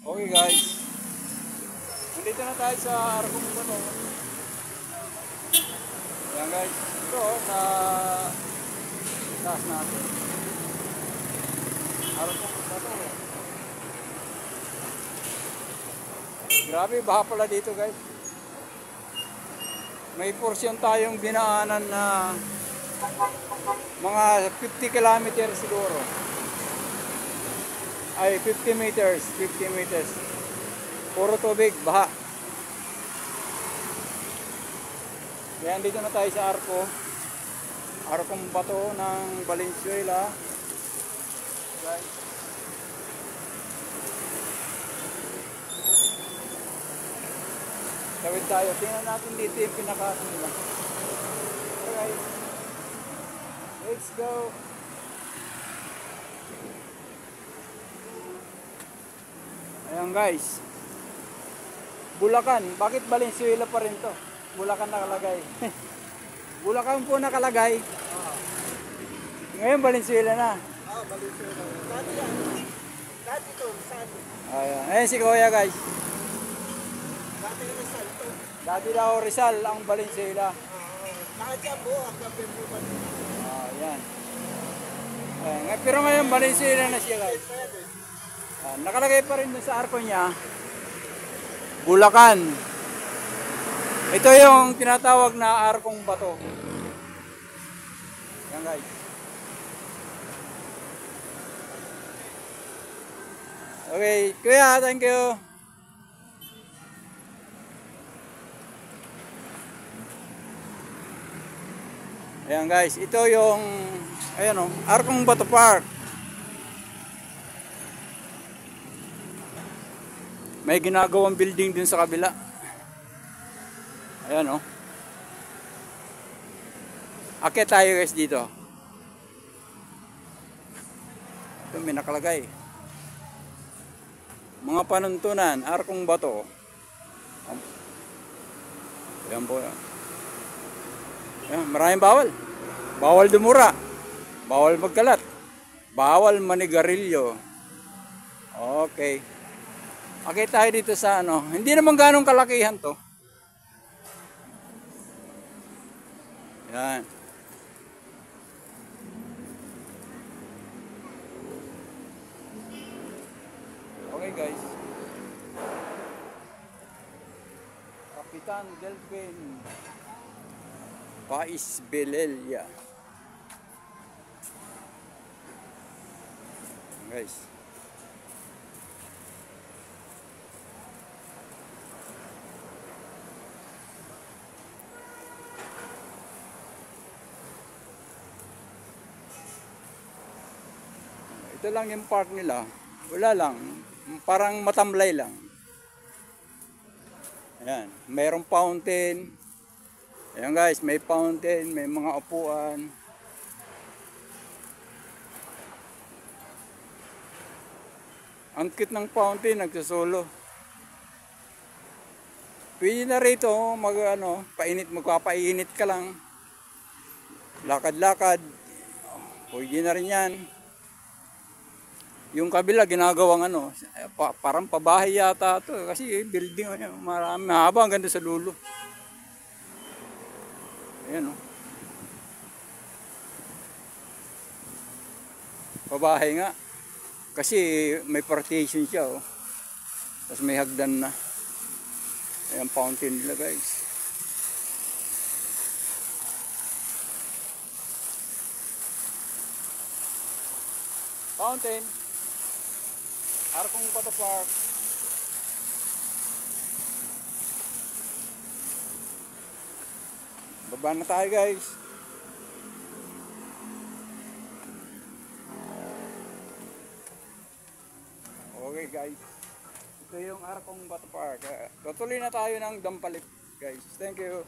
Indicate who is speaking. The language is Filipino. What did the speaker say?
Speaker 1: Okay guys, nandito na tayo sa Arcong Bato. Yan guys, ito sa taas natin. Arcong Bato. Grabe, baha pala dito guys. May porsyon tayong dinaanan na mga 50 kilometers siguro. Ay 50 meters. Puro tubig, baha. Yan, dito na tayo sa Arcong Bato ng Valenzuela. Guys. Tawid tayo. Tingnan natin dito yung pinaka nila. Alright. Let's go. Ayan guys, Bulacan. Bakit Valenzuela pa rin to? Bulacan nakalagay. Bulacan po nakalagay. Ngayon Valenzuela na.
Speaker 2: Valenzuela. Dati yan. Dati ito, saan?
Speaker 1: Ayan si Kuya guys.
Speaker 2: Dati Rizal ito.
Speaker 1: Dati daw Rizal ang Valenzuela.
Speaker 2: Lahat yan buo, hanggang Pembuban.
Speaker 1: Ayan. Pero ngayon Valenzuela na siya guys. Nakalagay pa rin dun sa arko niya, Bulacan. Ito yung tinatawag na Arcong Bato. Yan guys. Okay, kuya, thank you. Ayan guys, ito yung Arcong Bato Park. May ginagawang building dun sa kabila. Ayan o. Akit tayo guys dito. Ito may nakalagay. Mga panuntunan, Arcong Bato. Ayan po. Ayan, maraming bawal. Bawal dumura. Bawal magkalat. Bawal manigarilyo. Okay. Okay tayo dito sa hindi naman ganong kalakihan to. Yan. Okay guys. Kapitan Delphin Pais Belelia. Guys. Ito lang yung park nila. Wala lang. Parang matamlay lang. Ayan. Mayroong fountain. Ayan guys, may fountain. May mga upuan. Ang cute ng fountain. Nagsasolo. Pwede na rito magpapainit ka lang. Lakad-lakad. Pwede na rin yan. Yung kabila ginagawang parang pabahay yata to kasi building marami mahaba hanggang sa dulo. Ayan pabahay nga. Kasi may partition siya Tapos may hagdan na. Ayan fountain nila guys. Fountain. Arcong Bato Park. Baba na tayo guys. Okay guys. Ito yung Arcong Bato Park. Tutuloy na tayo ng Dampalip guys. Thank you.